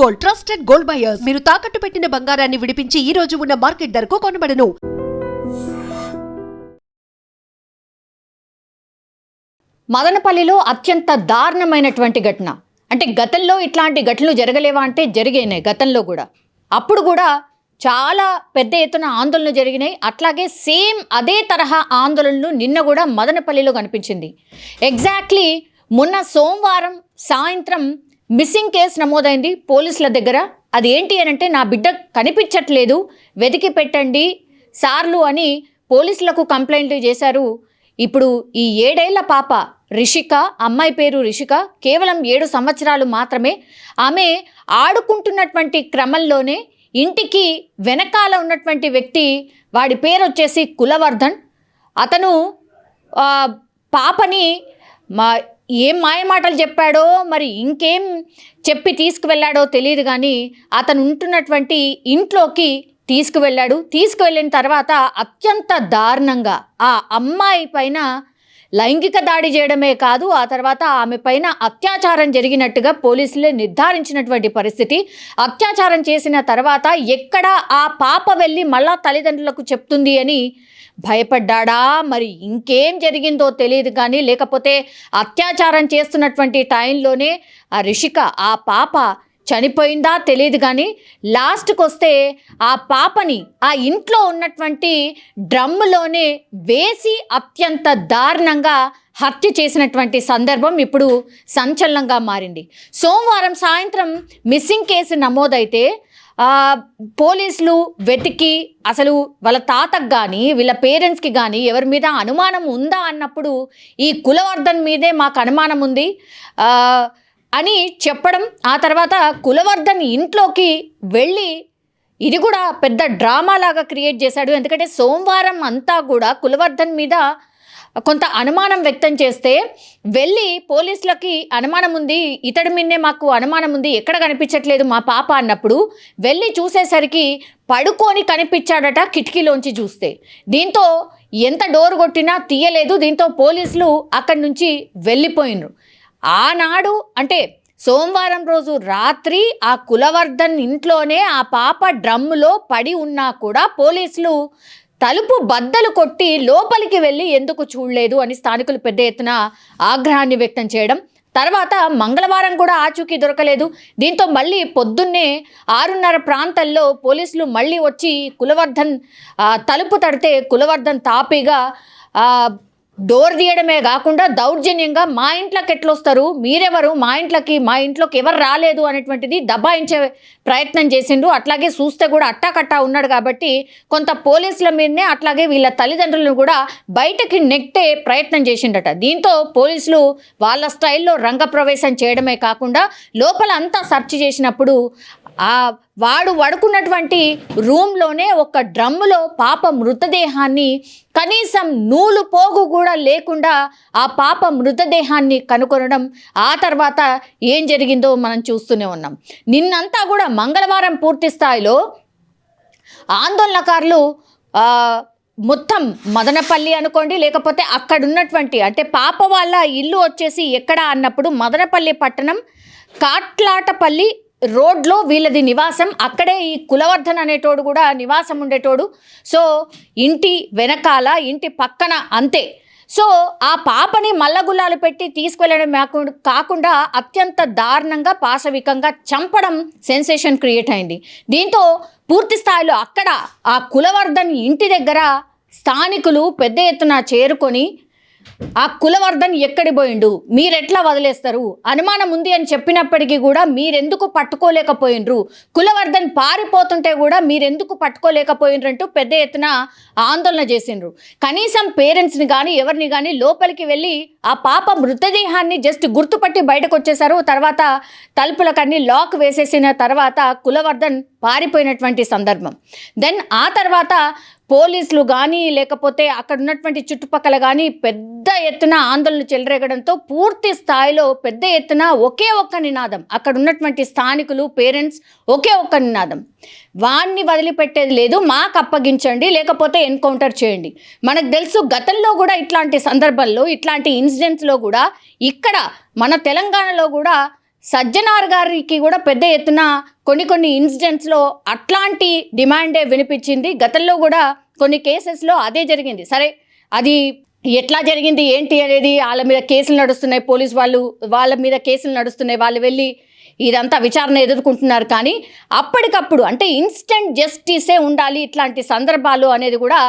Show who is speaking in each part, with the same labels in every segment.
Speaker 1: Gold, trusted gold buyers. మీరు తాకట్టు పెట్టిన బంగారాన్ని విడిపించి ఈ రోజు ఉన్న మార్కెట్ ధరకు కొనబడను.
Speaker 2: మదనపల్లిలో అత్యంత దారుణమైనటువంటి ఘటన. అంటే గతంలో ఇట్లాంటి ఘటనలు జరగలేవా అంటే జరిగాయి గతంలో కూడా. అప్పుడు కూడా చాలా పెద్ద ఎత్తున ఆందోళనలు జరిగినాయి. అట్లాగే సేమ్ అదే తరహా ఆందోళనలు నిన్న కూడా మదనపల్లిలో కనిపించింది. ఎగ్జాక్ట్లీ మొన్న సోమవారం సాయంత్రం మిస్సింగ్ కేసు నమోదైంది పోలీసుల దగ్గర. అది ఏంటి అని అంటే, నా బిడ్డ కనిపించట్లేదు, వెతికి పెట్టండి సార్లు అని పోలీసులకు కంప్లైంట్లు చేశారు. ఇప్పుడు ఈ 7 ఏళ్ల పాప రిషిక, అమ్మాయి పేరు రిషిక, కేవలం 7 సంవత్సరాలు మాత్రమే. ఆమె ఆడుకుంటున్నటువంటి క్రమంలోనే ఇంటికి వెనకాల ఉన్నటువంటి వ్యక్తి, వాడి పేరు వచ్చేసి కులవర్ధన్, అతను పాపని ఏం మాయమాటలు చెప్పాడో మరి ఇంకేం చెప్పి తీసుకువెళ్ళాడో తెలియదు, కానీ అతను ఉంటున్నటువంటి ఇంట్లోకి తీసుకువెళ్ళిన తర్వాత అత్యంత దారుణంగా ఆ అమ్మాయి పైన లైంగిక దాడి చేయడమే కాదు, ఆ తర్వాత ఆమె పైన అత్యాచారం జరిగినట్టుగా పోలీసులే నిర్ధారించినటువంటి పరిస్థితి. అత్యాచారం చేసిన తర్వాత ఎక్కడ ఆ పాప వెళ్ళి మళ్ళా తల్లిదండ్రులకు చెప్తుంది అని భయపడ్డా, మరి ఇంకేం జరిగిందో తెలియదు, కానీ లేకపోతే అత్యాచారం చేస్తున్నటువంటి టైంలోనే ఆ రిషిక, ఆ పాప చనిపోయిందా తెలియదు, కానీ లాస్ట్కి వస్తే ఆ పాపని ఆ ఇంట్లో ఉన్నటువంటి డ్రమ్ములోనే వేసి అత్యంత దారుణంగా హత్య చేసినటువంటి సందర్భం ఇప్పుడు సంచలనంగా మారింది. సోమవారం సాయంత్రం మిస్సింగ్ కేసు నమోదైతే పోలీసులు వెతికి అసలు వాళ్ళ తాతకు కానీ వీళ్ళ పేరెంట్స్కి కానీ ఎవరి మీద అనుమానం ఉందా అన్నప్పుడు ఈ కులవర్ధన్ మీదే మాకు అనుమానం ఉంది అని చెప్పడం, ఆ తర్వాత కులవర్ధన్ ఇంట్లోకి వెళ్ళి ఇది కూడా పెద్ద డ్రామా లాగా క్రియేట్ చేశాడు. ఎందుకంటే సోమవారం అంతా కూడా కులవర్ధన్ మీద కొంత అనుమానం వ్యక్తం చేస్తే వెళ్ళి పోలీసులకి అనుమానం ఉంది, ఇతడి మీదే మాకు అనుమానం ఉంది, ఎక్కడ కనిపించట్లేదు మా పాప అన్నప్పుడు వెళ్ళి చూసేసరికి పడుకొని కనిపించాడట కిటికీలోంచి చూస్తే. దీంతో ఎంత డోర్ కొట్టినా తీయలేదు. దీంతో పోలీసులు అక్కడి నుంచి వెళ్ళిపోయినరు. ఆనాడు అంటే సోమవారం రోజు రాత్రి ఆ కులవర్ధన్ ఇంట్లోనే ఆ పాప డ్రమ్ములో పడి ఉన్నా కూడా పోలీసులు తలుపు బద్దలు కొట్టి లోపలికి వెళ్ళి ఎందుకు చూడలేదు అని స్థానికులు పెద్ద ఎత్తున ఆగ్రహాన్ని వ్యక్తం చేయడం. తర్వాత మంగళవారం కూడా ఆచూకీ దొరకలేదు. దీంతో మళ్ళీ పొద్దున్నే 6:30 ప్రాంతాల్లో పోలీసులు మళ్ళీ వచ్చి కులవర్ధన్ తలుపు తడితే కులవర్ధన్ తాపీగా డోర్ తీయడమే కాకుండా దౌర్జన్యంగా మా ఇంట్లోకి ఎట్లొస్తారు, మీరెవరు, మా ఇంట్లోకి ఎవరు రాలేదు అనేటువంటిది దబాయించే ప్రయత్నం చేసిండు. అట్లాగే చూస్తే కూడా అట్టాకట్టా ఉన్నాడు కాబట్టి కొంత పోలీసుల మీదనే అట్లాగే వీళ్ళ తల్లిదండ్రులను కూడా బయటకి నెట్టే ప్రయత్నం చేసిండట. దీంతో పోలీసులు వాళ్ళ స్టైల్లో రంగప్రవేశం చేయడమే కాకుండా లోపల అంతా సెర్చ్ చేసినప్పుడు వాడు పడుకున్నటువంటి రూమ్లోనే ఒక డ్రమ్ములో పాప మృతదేహాన్ని కనీసం నూలు పోగు కూడా లేకుండా ఆ పాప మృతదేహాన్ని కనుగొనడం, ఆ తర్వాత ఏం జరిగిందో మనం చూస్తూనే ఉన్నాం. నిన్నంతా కూడా మంగళవారం పూర్తి స్థాయిలో ఆందోళనకారులు మొత్తం మదనపల్లి అనుకోండి, లేకపోతే అక్కడ ఉన్నటువంటి అంటే పాప వాళ్ళ ఇల్లు వచ్చేసి ఎక్కడ అన్నప్పుడు మదనపల్లి పట్టణం కాట్లాటపల్లి రోడ్లో వీళ్ళది నివాసం. అక్కడే ఈ కులవర్ధన్ అనేటోడు కూడా నివాసం ఉండేటోడు. సో ఇంటి వెనకాల ఇంటి పక్కన అంతే. సో ఆ పాపని మల్లగుల్లాలు పెట్టి తీసుకెళ్ళడం కాకుండా అత్యంత దారుణంగా పాశవికంగా చంపడం సెన్సేషన్ క్రియేట్ అయింది. దీంతో పూర్తి స్థాయిలో అక్కడ ఆ కులవర్ధన్ ఇంటి దగ్గర స్థానికులు పెద్ద ఎత్తున చేరుకొని ఆ కులవర్ధన్ ఎక్కడి పోయిండు, మీరెట్లా వదిలేస్తారు, అనుమానం ఉంది అని చెప్పినప్పటికీ కూడా మీరెందుకు పట్టుకోలేకపోయినరు, కులవర్ధన్ పారిపోతుంటే కూడా మీరెందుకు పట్టుకోలేకపోయినరంటూ పెద్ద ఎత్తున ఆందోళన చేసిండ్రు. కనీసం పేరెంట్స్ని కానీ ఎవరిని కానీ లోపలికి వెళ్ళి ఆ పాప మృతదేహాన్ని జస్ట్ గుర్తుపట్టి బయటకు వచ్చేసారు. తర్వాత తలుపులకన్నీ లాక్ వేసేసిన తర్వాత కులవర్ధన్ పారిపోయినటువంటి సందర్భం. దెన్ ఆ తర్వాత పోలీసులు కానీ లేకపోతే అక్కడ ఉన్నటువంటి చుట్టుపక్కల కానీ పెద్ద ఎత్తున ఆందోళన చెలరేగడంతో పూర్తి స్థాయిలో పెద్ద ఎత్తున ఒకే ఒక్క నినాదం, అక్కడ ఉన్నటువంటి స్థానికులు పేరెంట్స్ ఒకే ఒక్క నినాదం, వాణ్ణి వదిలిపెట్టేది లేదు, మాకు అప్పగించండి లేకపోతే ఎన్కౌంటర్ చేయండి. మనకు తెలుసు గతంలో కూడా ఇట్లాంటి సందర్భాల్లో ఇట్లాంటి ఇన్సిడెంట్స్లో కూడా ఇక్కడ మన తెలంగాణలో కూడా సజ్జనార్ గారికి కూడా పెద్ద ఎత్తున కొన్ని ఇన్సిడెంట్స్లో అట్లాంటి డిమాండే వినిపించింది. గతంలో కూడా కొన్ని కేసెస్లో అదే జరిగింది. సరే, అది ఎట్లా జరిగింది ఏంటి అనేది వాళ్ళ మీద కేసులు నడుస్తున్నాయి, పోలీసు వాళ్ళ మీద కేసులు నడుస్తున్నాయి, వాళ్ళు వెళ్ళి ఇదంతా విచారణ ఎదుర్కొంటున్నారు. కానీ అప్పటికప్పుడు అంటే ఇన్స్టెంట్ జస్టిసే ఉండాలి ఇట్లాంటి సందర్భాలు అనేది కూడా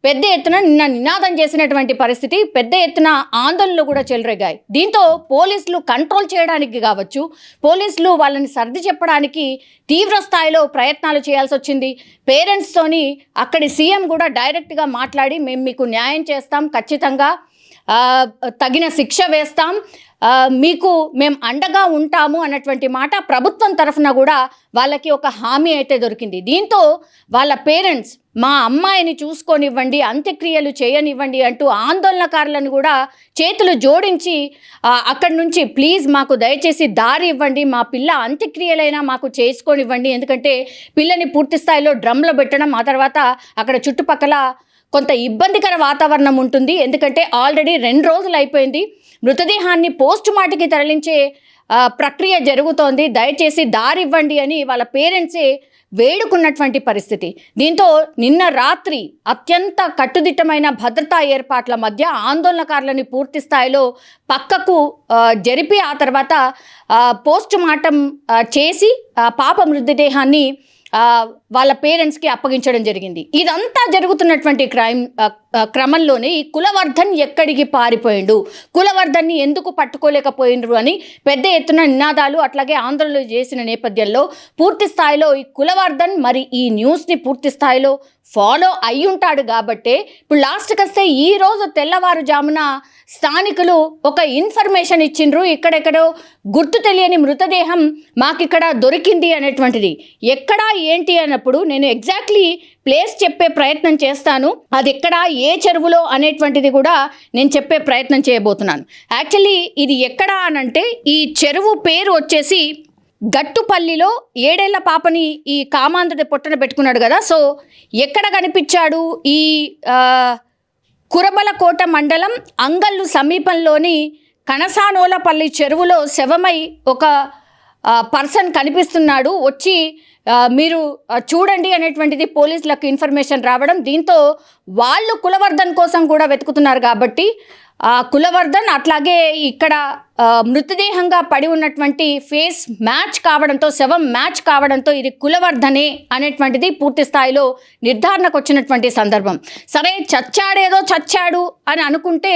Speaker 2: పెద్ద ఎత్తున నిన్న నినాదం చేసినటువంటి పరిస్థితి, పెద్ద ఎత్తున ఆందోళనలు కూడా చెలరేగాయి. దీంతో పోలీసులు కంట్రోల్ చేయడానికి కావచ్చు, పోలీసులు వాళ్ళని సర్ది చెప్పడానికి తీవ్ర స్థాయిలో ప్రయత్నాలు చేయాల్సి వచ్చింది. పేరెంట్స్తోని అక్కడి సీఎం కూడా డైరెక్ట్గా మాట్లాడి మేము మీకు న్యాయం చేస్తాం, ఖచ్చితంగా తగిన శిక్ష వేస్తాం, మీకు మేము అండగా ఉంటాము అన్నటువంటి మాట ప్రభుత్వం తరఫున కూడా వాళ్ళకి ఒక హామీ అయితే దొరికింది. దీంతో వాళ్ళ పేరెంట్స్ మా అమ్మాయిని చూసుకొనివ్వండి, అంత్యక్రియలు చేయనివ్వండి అంటూ ఆందోళనకారులను కూడా చేతులు జోడించి అక్కడి నుంచి ప్లీజ్ మాకు దయచేసి దారి ఇవ్వండి, మా పిల్ల అంత్యక్రియలైనా మాకు చేసుకొనివ్వండి, ఎందుకంటే పిల్లని పూర్తి స్థాయిలో డ్రమ్లో పెట్టడం, ఆ తర్వాత అక్కడ చుట్టుపక్కల కొంత ఇబ్బందికర వాతావరణం ఉంటుంది. ఎందుకంటే ఆల్రెడీ 2 రోజులు అయిపోయింది, మృతదేహాన్ని పోస్ట్ మార్టంకి తరలించే ప్రక్రియ జరుగుతోంది, దయచేసి దారి ఇవ్వండి అని వాళ్ళ పేరెంట్సే వేడుకున్నటువంటి పరిస్థితి. దీంతో నిన్న రాత్రి అత్యంత కట్టుదిట్టమైన భద్రతా ఏర్పాట్ల మధ్య ఆందోళనకారులని పూర్తి స్థాయిలో పక్కకు జరిపి ఆ తర్వాత పోస్ట్ మార్టం చేసి పాప మృతదేహాన్ని వాళ్ళ పేరెంట్స్కి అప్పగించడం జరిగింది. ఇదంతా జరుగుతున్నటువంటి క్రమంలోనే ఈ కులవర్ధన్ ఎక్కడికి పారిపోయిండు, కులవర్ధన్ని ఎందుకు పట్టుకోలేకపోయిండ్రు అని పెద్ద ఎత్తున నినాదాలు అట్లాగే ఆందోళనలు చేసిన నేపథ్యంలో పూర్తి స్థాయిలో ఈ కులవర్ధన్ మరి ఈ న్యూస్ని పూర్తి స్థాయిలో ఫాలో అయి ఉంటాడు. కాబట్టే ఇప్పుడు లాస్ట్కి వస్తే ఈ రోజు తెల్లవారుజామున స్థానికులు ఒక ఇన్ఫర్మేషన్ ఇచ్చిండ్రు, ఇక్కడెక్కడో గుర్తు తెలియని మృతదేహం మాకిక్కడ దొరికింది అనేటువంటిది. ఎక్కడా ఏంటి అన్నప్పుడు నేను ఎగ్జాక్ట్లీ ప్లేస్ చెప్పే ప్రయత్నం చేస్తాను, అది ఎక్కడ ఏ చెరువులో అనేటువంటిది కూడా నేను చెప్పే ప్రయత్నం చేయబోతున్నాను. యాక్చువల్లీ ఇది ఎక్కడ అనంటే ఈ చెరువు పేరు వచ్చేసి గట్టుపల్లిలో 7 ఏళ్ల పాపని ఈ కామాంధుడి పొట్టన పెట్టుకున్నాడు కదా, సో ఎక్కడ కనిపించాడు, ఈ కురబలకోట మండలం అంగల్లు సమీపంలోని కనసానోలపల్లి చెరువులో శవమై ఒక పర్సన్ కనిపిస్తున్నాడు, వచ్చి మీరు చూడండి అనేటువంటిది పోలీసులకు ఇన్ఫర్మేషన్ రావడం. దీంతో వాళ్ళు కులవర్ధన్ కోసం కూడా వెతుకుతున్నారు. కాబట్టి కులవర్ధన్ అట్లాగే ఇక్కడ మృతదేహంగా పడి ఉన్నటువంటి ఫేస్ మ్యాచ్ కావడంతో, శవం మ్యాచ్ కావడంతో ఇది కులవర్ధనే అనేటువంటిది పూర్తి స్థాయిలో నిర్ధారణకు వచ్చినటువంటి సందర్భం. సరే, చచ్చాడు అని అనుకుంటే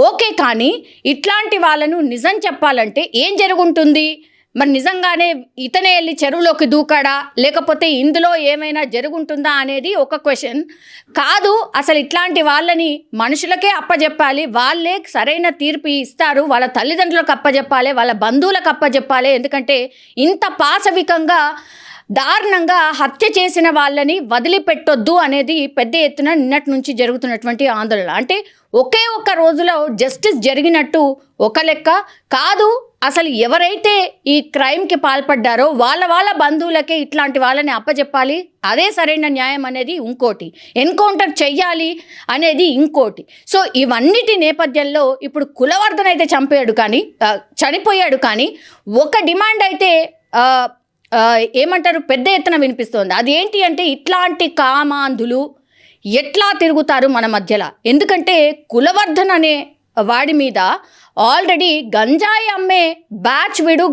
Speaker 2: ఓకే, కానీ ఇట్లాంటి వాళ్ళను నిజం చెప్పాలంటే ఏం జరుగుంటుంది? మరి నిజంగానే ఇతనే వెళ్ళి చెరువులోకి దూకాడా, లేకపోతే ఇందులో ఏమైనా జరుగుంటుందా అనేది ఒక క్వశ్చన్. కాదు, అసలు ఇట్లాంటి వాళ్ళని మనుషులకే అప్పజెప్పాలి, వాళ్ళే సరైన తీర్పు ఇస్తారు, వాళ్ళ తల్లిదండ్రులకు అప్పజెప్పాలి, వాళ్ళ బంధువులకు అప్పజెప్పాలి. ఎందుకంటే ఇంత పాశవికంగా దారుణంగా హత్య చేసిన వాళ్ళని వదిలిపెట్టొద్దు అనేది పెద్ద ఎత్తున నిన్నటి నుంచి జరుగుతున్నటువంటి ఆందోళన. అంటే ఒకే ఒక్క రోజులో జస్టిస్ జరిగినట్టు ఒక లెక్క కాదు, అసలు ఎవరైతే ఈ క్రైమ్కి పాల్పడ్డారో వాళ్ళ బంధువులకే ఇట్లాంటి వాళ్ళని అప్పచెప్పాలి, అదే సరైన న్యాయం అనేది ఇంకోటి, ఎన్కౌంటర్ చెయ్యాలి అనేది ఇంకోటి. సో ఇవన్నిటి నేపథ్యంలో ఇప్పుడు కులవర్ధన్ అయితే చనిపోయాడు కానీ ఒక డిమాండ్ అయితే ఏమంటారు పెద్ద ఎత్తున వినిపిస్తోంది. అదేంటి అంటే ఇట్లాంటి కామాంధులు ఎట్లా తిరుగుతారు మన మధ్యలో? ఎందుకంటే కులవర్ధన్ అనే వాడి మీద ఆల్రెడీ గంజాయి అమ్మే బ్యాచ్ వీడు,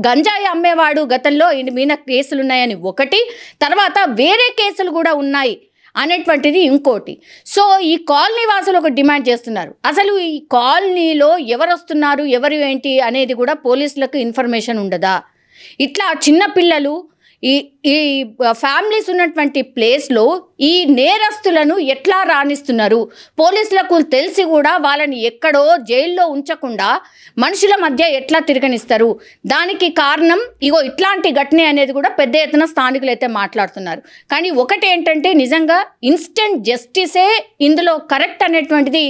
Speaker 2: గంజాయి అమ్మేవాడు, గతంలో ఈయన మీద కేసులు ఉన్నాయని ఒకటి, తర్వాత వేరే కేసులు కూడా ఉన్నాయి అనేటువంటిది ఇంకోటి. సో ఈ కాలనీ వాసులు ఒక డిమాండ్ చేస్తున్నారు, అసలు ఈ కాలనీలో ఎవరు వస్తున్నారు, ఎవరు ఏంటి అనేది కూడా పోలీసులకు ఇన్ఫర్మేషన్ ఉండదా? ఇట్లా చిన్నపిల్లలు ఈ ఫ్యామిలీస్ ఉన్నటువంటి ప్లేస్లో ఈ నేరస్తులను ఎట్లా రాణిస్తున్నారు? పోలీసులకు తెలిసి కూడా వాళ్ళని ఎక్కడో జైల్లో ఉంచకుండా మనుషుల మధ్య ఎట్లా తిరగనిస్తారు? దానికి కారణం ఇగో ఇట్లాంటి ఘటనే అనేది కూడా పెద్ద ఎత్తున స్థానికులు అయితే మాట్లాడుతున్నారు. కానీ ఒకటి ఏంటంటే నిజంగా ఇన్స్టెంట్ జస్టిసే ఇందులో కరెక్ట్ అనేటువంటిది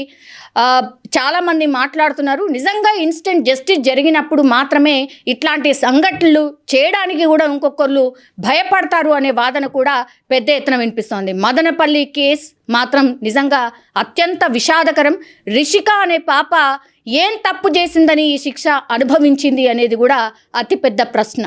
Speaker 2: చాలామంది మాట్లాడుతున్నారు. నిజంగా ఇన్స్టెంట్ జస్టిస్ జరిగినప్పుడు మాత్రమే ఇట్లాంటి సంఘటనలు చేయడానికి కూడా ఇంకొకళ్ళు భయపడతారు అనే వాదన కూడా పెద్ద ఎత్తున వినిపిస్తోంది. మదనపల్లి కేస్ మాత్రం నిజంగా అత్యంత విషాదకరం. రిషిక అనే పాప ఏం తప్పు చేసిందని ఈ శిక్ష అనుభవించింది అనేది కూడా అతిపెద్ద ప్రశ్న.